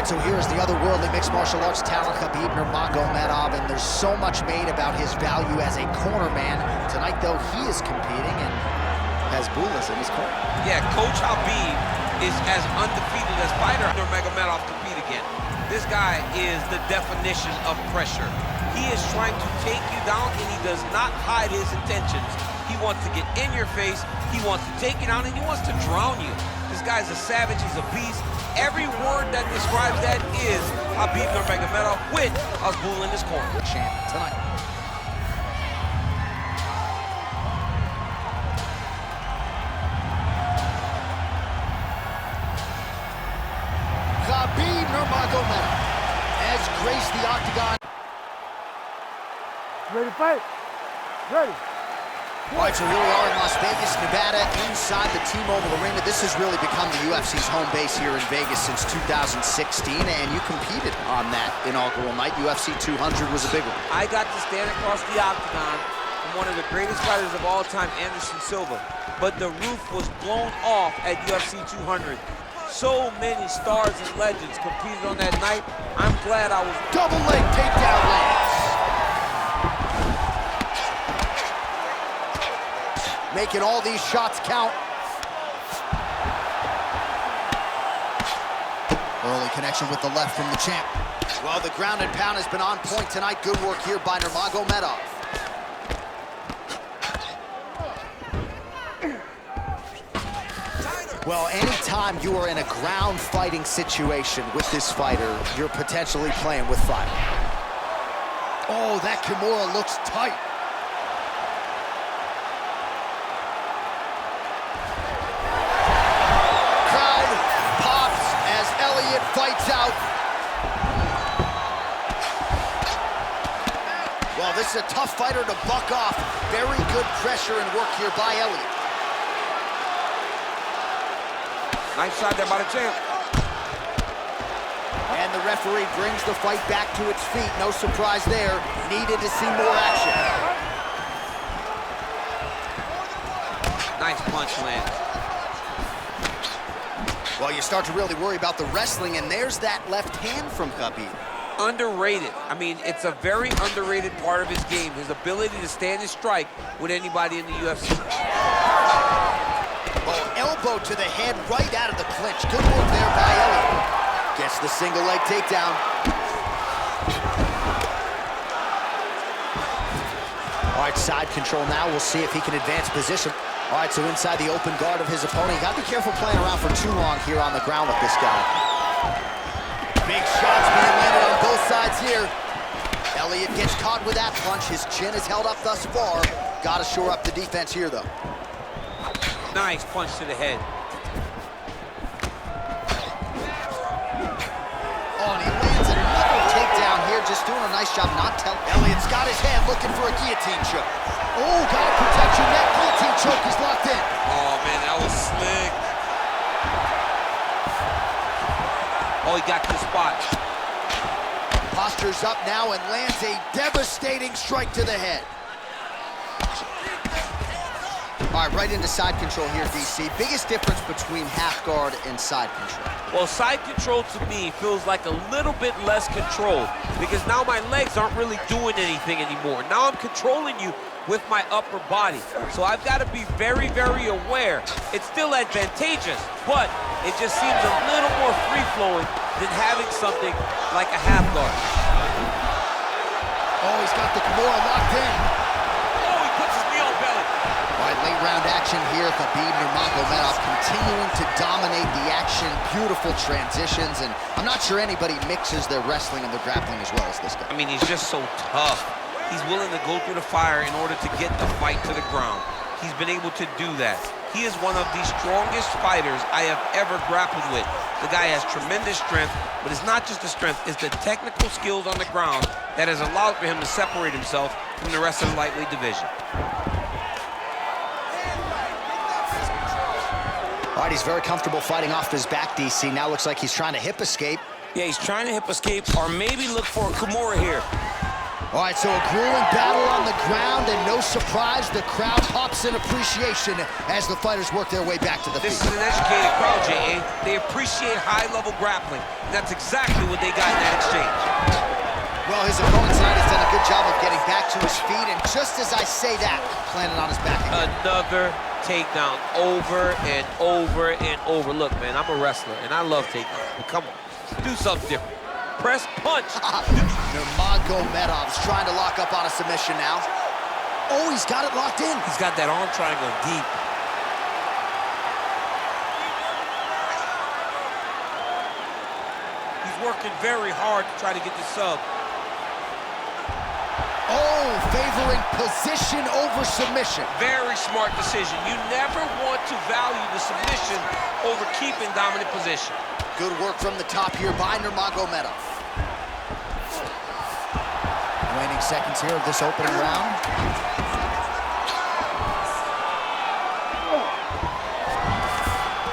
right, so here's the otherworldly mixed martial arts talent, Khabib Nurmagomedov, and there's so much made about his value as a corner man. Tonight, though, he is competing and has Bulas in his corner. Yeah, Coach Habib is as undefeated as fighter Nurmagomedov compete again. This guy is the definition of pressure. He is trying to take you down, and he does not hide his intentions. He wants to get in your face, he wants to take you down, and he wants to drown you. This guy's a savage, he's a beast. Every word that describes that is Khabib Nurmagomedov with Azbul in his corner. Champ tonight. Khabib Nurmagomedov has graced the octagon. Ready to fight? Ready. All right, so here we are in Las Vegas, Nevada, inside the T-Mobile Arena. This has really become the UFC's home base here in Vegas since 2016, and you competed on that inaugural night. UFC 200 was a big one. I got to stand across the octagon from one of the greatest fighters of all time, Anderson Silva, but the roof was blown off at UFC 200. So many stars and legends competed on that night. I'm glad I was... Double leg takedown lands. Making all these shots count. Early connection with the left from the champ. Well, the ground and pound has been on point tonight. Good work here by Nurmagomedov. Well, anytime you are in a ground fighting situation with this fighter, you're potentially playing with fire. Oh, that Kimura looks tight. Elliott fights out. Well, this is a tough fighter to buck off. Very good pressure and work here by Elliott. Nice shot there by the champ. And the referee brings the fight back to its feet. No surprise there. Needed to see more action. Nice punch lands. Well, you start to really worry about the wrestling, and there's that left hand from Khabib. Underrated. I mean, it's a very underrated part of his game, his ability to stand and strike with anybody in the UFC. Oh, elbow to the head right out of the clinch. Good work there by Elliott. Gets the single leg takedown. All right, side control now. We'll see if he can advance position. All right, so inside the open guard of his opponent. You gotta be careful playing around for too long here on the ground with this guy. Big shots being landed on both sides here. Elliott gets caught with that punch. His chin is held up thus far. Gotta shore up the defense here, though. Nice punch to the head. Oh, and he lands another takedown here, just doing a nice job not telling. Elliott's got his hand looking for a guillotine choke. Oh, gotta protect your neck. Guillotine choke is locked in. Oh, man, that was slick. Oh, he got the spot. Postures up now and lands a devastating strike to the head. All right, right into side control here, DC. Biggest difference between half guard and side control? Well, side control to me feels like a little bit less control because now my legs aren't really doing anything anymore. Now I'm controlling you with my upper body. So I've got to be very, very aware. It's still advantageous, but it just seems a little more free-flowing than having something like a half guard. Oh, he's got the Kimura locked in. Oh, he puts his knee on belly. All right, late round action here. Khabib Nurmagomedov continuing to dominate the action. Beautiful transitions, and I'm not sure anybody mixes their wrestling and their grappling as well as this guy. I mean, he's just so tough. He's willing to go through the fire in order to get the fight to the ground. He's been able to do that. He is one of the strongest fighters I have ever grappled with. The guy has tremendous strength, but it's not just the strength, it's the technical skills on the ground that has allowed for him to separate himself from the rest of the lightweight division. All right, he's very comfortable fighting off his back, DC. Now looks like he's trying to hip escape. Yeah, he's trying to hip escape or maybe look for a Kimura here. All right, so a grueling battle on the ground, and no surprise, the crowd pops in appreciation as the fighters work their way back to the feet. This is an educated crowd, J.A. They appreciate high-level grappling. And that's exactly what they got in that exchange. Well, his opponent tonight has done a good job of getting back to his feet, and just as I say that, planted on his back again. Another takedown over and over and over. Look, man, I'm a wrestler, and I love takedowns. But come on, do something different. Press punch. Nurmagomedov's trying to lock up on a submission now. Oh, he's got it locked in. He's got that arm triangle deep. He's working very hard to try to get the sub. Oh, favoring position over submission. Very smart decision. You never want to value the submission over keeping dominant position. Good work from the top here by Nurmagomedov. Remaining seconds here of this opening round.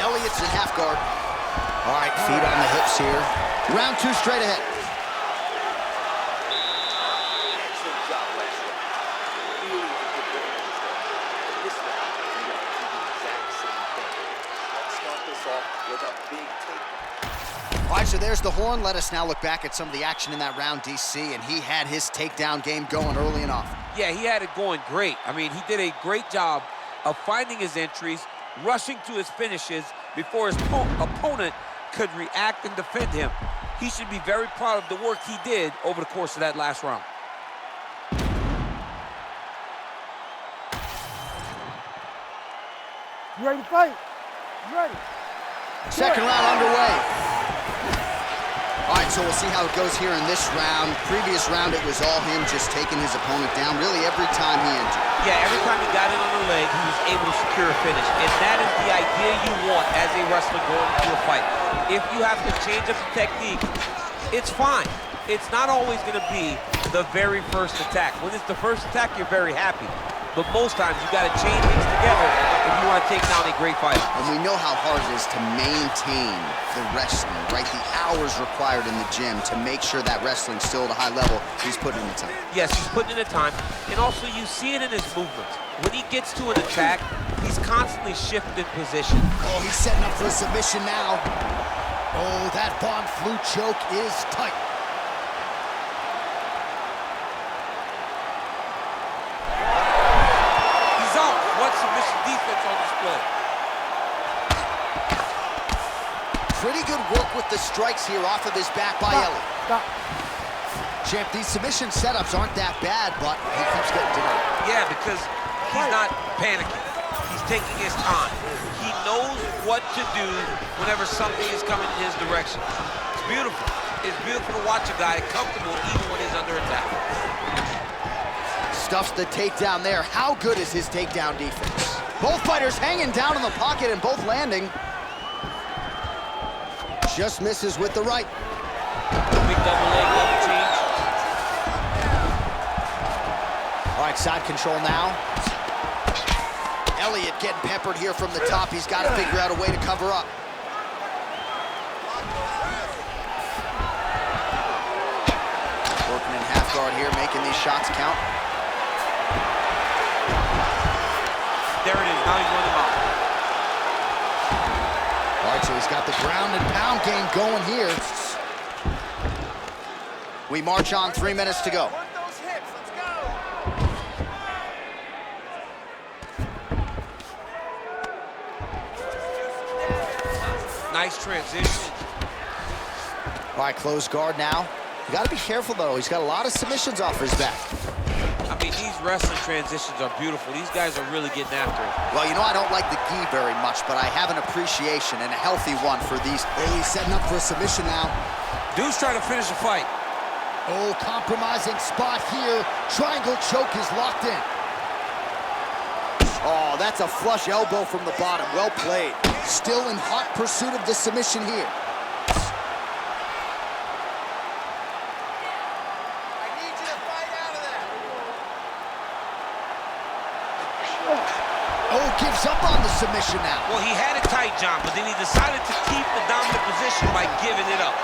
Elliott's in half guard. All right, feet on the hips here. Round 2 straight ahead. Excellent job, Wesley. Really good difference. This round, you got to do the exact same thing. Let's start this off with a big takedown. All right, so there's the horn. Let us now look back at some of the action in that round, DC, and he had his takedown game going early and often. Yeah, he had it going great. I mean, he did a great job of finding his entries, rushing to his finishes before his opponent could react and defend him. He should be very proud of the work he did over the course of that last round. You ready to fight? You ready? Second round underway. All right, so we'll see how it goes here in this round. Previous round, it was all him just taking his opponent down really every time he entered. Yeah, every time he got in on the leg, he was able to secure a finish. And that is the idea you want as a wrestler going into a fight. If you have to change up the technique, it's fine. It's not always going to be the very first attack. When it's the first attack, you're very happy. But most times, you got to chain things together if you want to take down a great fighter. And we know how hard it is to maintain the wrestling, right? The hours required in the gym to make sure that wrestling's still at a high level. He's putting in the time. Yes, he's putting in the time. And also, you see it in his movements. When he gets to an attack, he's constantly shifting position. Oh, he's setting up for a submission now. Oh, that Von Flue choke is tight. He's out. What submission defense on display. Pretty good work with the strikes here off of his back by Elliott. Stop. Champ, these submission setups aren't that bad, but he keeps getting denied. Yeah, because he's not panicking. He's taking his time. He knows what to do whenever something is coming in his direction. It's beautiful. It's beautiful to watch a guy comfortable even when he's under attack. Stuffs the takedown there. How good is his takedown defense? Both fighters hanging down in the pocket and both landing. Just misses with the right. Big double leg, double change. All right, side control now. Elliott getting peppered here from the top. He's got to figure out a way to cover up. Working in half guard here, making these shots count. There it is. Now he's running out. All right, so he's got the ground and pound game going here. We march on, 3 minutes to go. Nice transition. All right, closed guard now. You got to be careful, though. He's got a lot of submissions off his back. I mean, these wrestling transitions are beautiful. These guys are really getting after it. Well, you know, I don't like the gi very much, but I have an appreciation and a healthy one for these. Oh, he's setting up for a submission now. Dude's trying to finish the fight. Oh, compromising spot here. Triangle choke is locked in. Oh, that's a flush elbow from the bottom. Well played. Still in hot pursuit of the submission here. Oh, gives up on the submission now. Well, he had it tight, John, but then he decided to keep the dominant position by giving it up.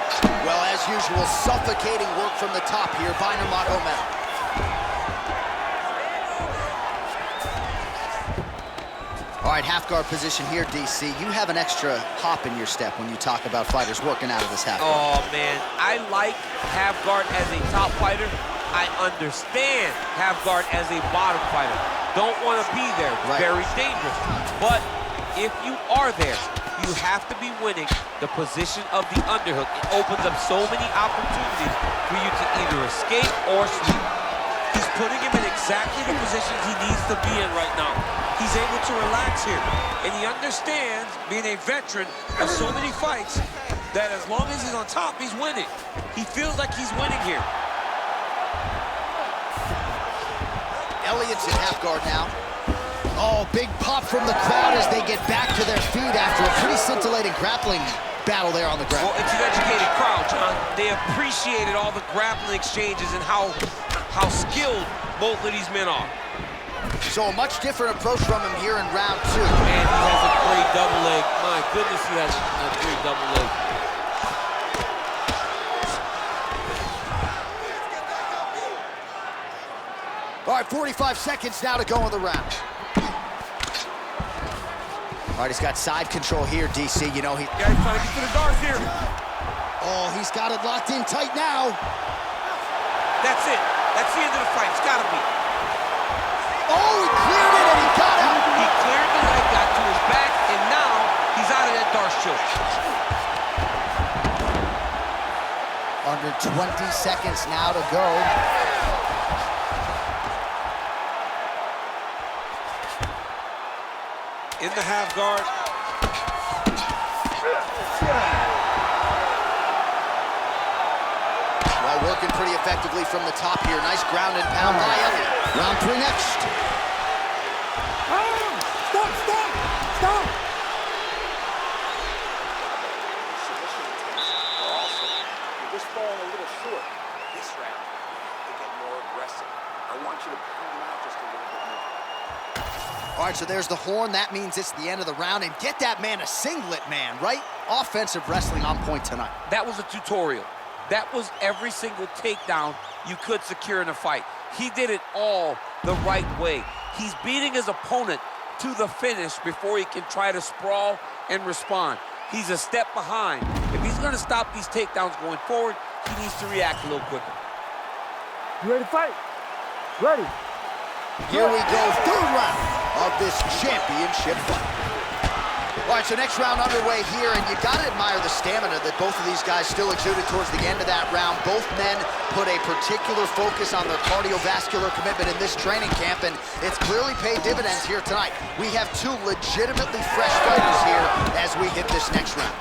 Well, as usual, suffocating work from the top here by Nurmagomedov. All right, half guard position here, DC. You have an extra hop in your step when you talk about fighters working out of this half guard. Oh, man, I like half guard as a top fighter. I understand half guard as a bottom fighter. Don't want to be there. Right. Very dangerous. But if you are there, you have to be winning the position of the underhook. It opens up so many opportunities for you to either escape or sweep. He's putting him in exactly the positions he needs to be in right now. He's able to relax here. And he understands, being a veteran of so many fights, that as long as he's on top, he's winning. He feels like he's winning here. Elliott's in half guard now. Oh, big pop from the crowd as they get back to their feet after a pretty scintillating grappling battle there on the ground. Well, it's an educated crowd, John. They appreciated all the grappling exchanges and how skilled both of these men are. So a much different approach from him here in round 2. Man, he has a great double leg. My goodness, he has a great double leg. All right, 45 seconds now to go in the round. All right, he's got side control here, DC. You know, he's trying to get to the guards here. Oh, he's got it locked in tight now. That's it. That's the end of the fight. It's got to be. Oh, he cleared it and he got out. He cleared the leg, got to his back, and now he's out of that Darce choke. Under 20 seconds now to go. In the half guard. Well, working pretty effectively from the top here. Nice ground and pound by Elliott. Round 3 next. Stop! Stop! Submission attempts are awesome. You're just falling a little short. This round, you have to get more aggressive. I want you to pound him out just a little bit more. All right, so there's the horn. That means it's the end of the round. And get that man a singlet, man, right? Offensive wrestling on point tonight. That was a tutorial. That was every single takedown you could secure in a fight. He did it all the right way. He's beating his opponent to the finish before he can try to sprawl and respond. He's a step behind. If he's going to stop these takedowns going forward, he needs to react a little quicker. You ready to fight? Ready. Here we go, third round of this championship fight. All right, so next round underway here, and you gotta admire the stamina that both of these guys still exuded towards the end of that round. Both men put a particular focus on their cardiovascular commitment in this training camp, and it's clearly paid dividends here tonight. We have two legitimately fresh fighters here as we hit this next round.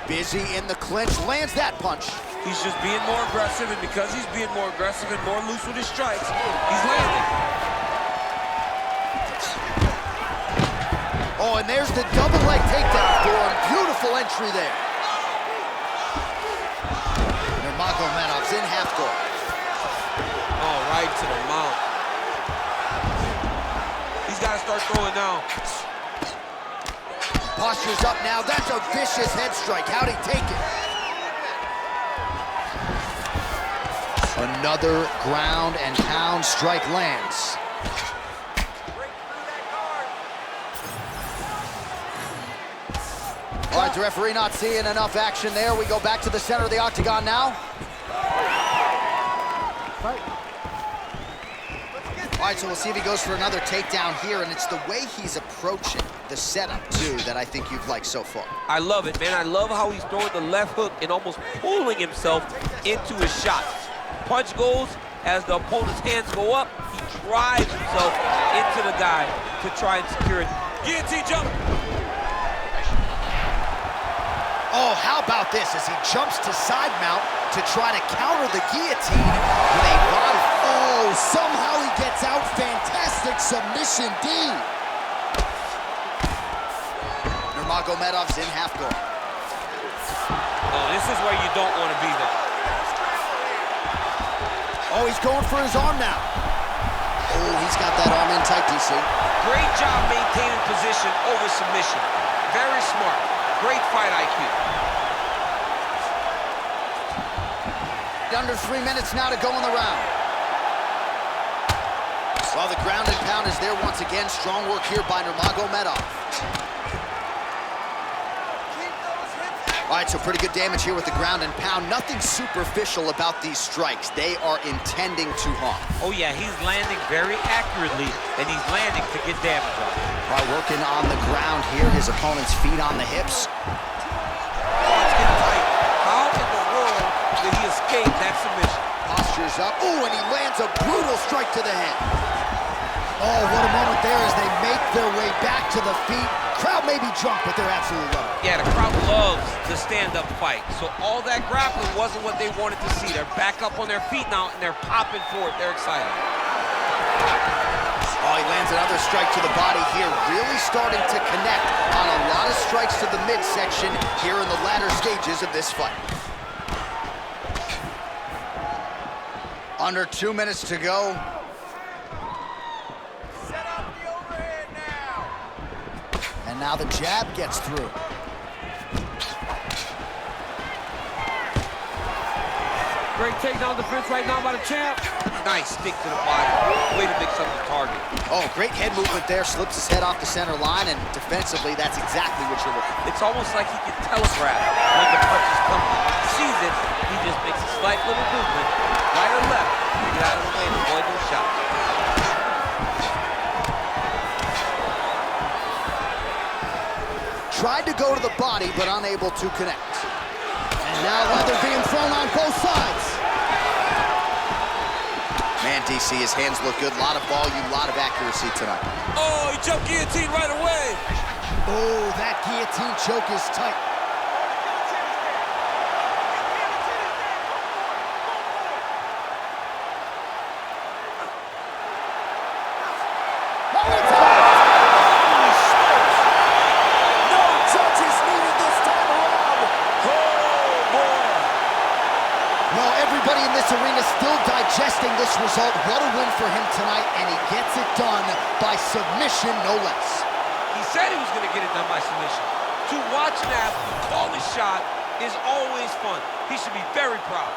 Busy in the clinch, lands that punch. He's just being more aggressive, and because he's being more aggressive and more loose with his strikes, he's landing. Oh, and there's the double leg takedown for him. Beautiful entry there. Nurmagomedov's in half guard. Oh, right to the mount. He's got to start throwing now. Posture's up now. That's a vicious head strike. How'd he take it? Another ground and pound strike lands. All right, the referee not seeing enough action there. We go back to the center of the octagon now. All right, so we'll see if he goes for another takedown here, and it's the way he's approaching the setup, too, that I think you've liked so far. I love it, man. I love how he's throwing the left hook and almost pulling himself into his shots. Punch goes, as the opponent's hands go up, he drives himself into the guy to try and secure it. Guillotine jump. Oh, how about this as he jumps to side mount to try to counter the guillotine with a body. Oh, somehow he gets out. Fantastic submission D. Nurmagomedov's in half guard. Oh, this is where you don't want to be there. Oh, he's going for his arm now. Oh, he's got that arm in tight, DC. Great job maintaining position over submission. Very smart. Great fight IQ. Under 3 minutes now to go in the round. Well, the ground and pound is there once again. Strong work here by Nurmagomedov. All right, so pretty good damage here with the ground and pound. Nothing superficial about these strikes. They are intending to harm. Oh yeah, he's landing very accurately, and he's landing to get damage on. By working on the ground here, his opponent's feet on the hips. Oh, it's getting tight. How in the world did he escape that submission? Postures up. Ooh, and he lands a brutal strike to the head. Oh, what a moment there as they make their way back to the feet. Crowd may be drunk, but they're absolutely loving it. Yeah, the crowd loves the stand-up fight. So all that grappling wasn't what they wanted to see. They're back up on their feet now, and they're popping for it. They're excited. Oh, he lands another strike to the body here, really starting to connect on a lot of strikes to the midsection here in the latter stages of this fight. Under 2 minutes to go. Set up the overhead now. And now the jab gets through. Great takedown defense right now by the champ. Nice stick to the body. Way to mix up the target. Oh, great head movement there. Slips his head off the center line, and defensively, that's exactly what you're looking for. It's almost like he can telegraph when the punch is coming. When he sees it, he just makes a slight little movement, right or left, to get out of the way and avoid those shots. Tried to go to the body, but unable to connect. And now leather being thrown on both sides. Man, DC, his hands look good. A lot of volume, a lot of accuracy tonight. Oh, he jumped guillotine right away. Oh, that guillotine choke is tight. Everybody in this arena still digesting this result. What a win for him tonight, and he gets it done by submission, no less. He said he was going to get it done by submission. To watch an athlete call his shot is always fun. He should be very proud.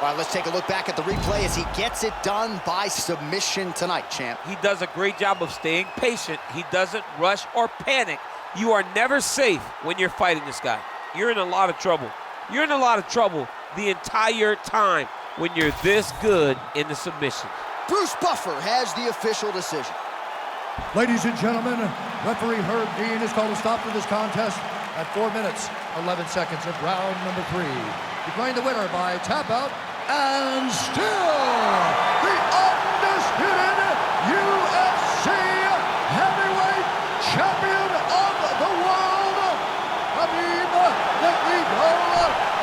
All right, let's take a look back at the replay as he gets it done by submission tonight, champ. He does a great job of staying patient. He doesn't rush or panic. You are never safe when you're fighting this guy. You're in a lot of trouble. You're in a lot of trouble the entire time when you're this good in the submission. Bruce Buffer has the official decision. Ladies and gentlemen, referee Herb Dean has called a stop to this contest at 4 minutes, 11 seconds of round number 3. Declaring the winner by tap out and still the undisputed UFC heavyweight champion of the world, Khabib Nurmagomedov.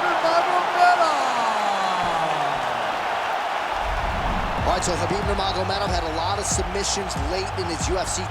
All right, so Khabib Nurmagomedov had a lot of submissions late in his UFC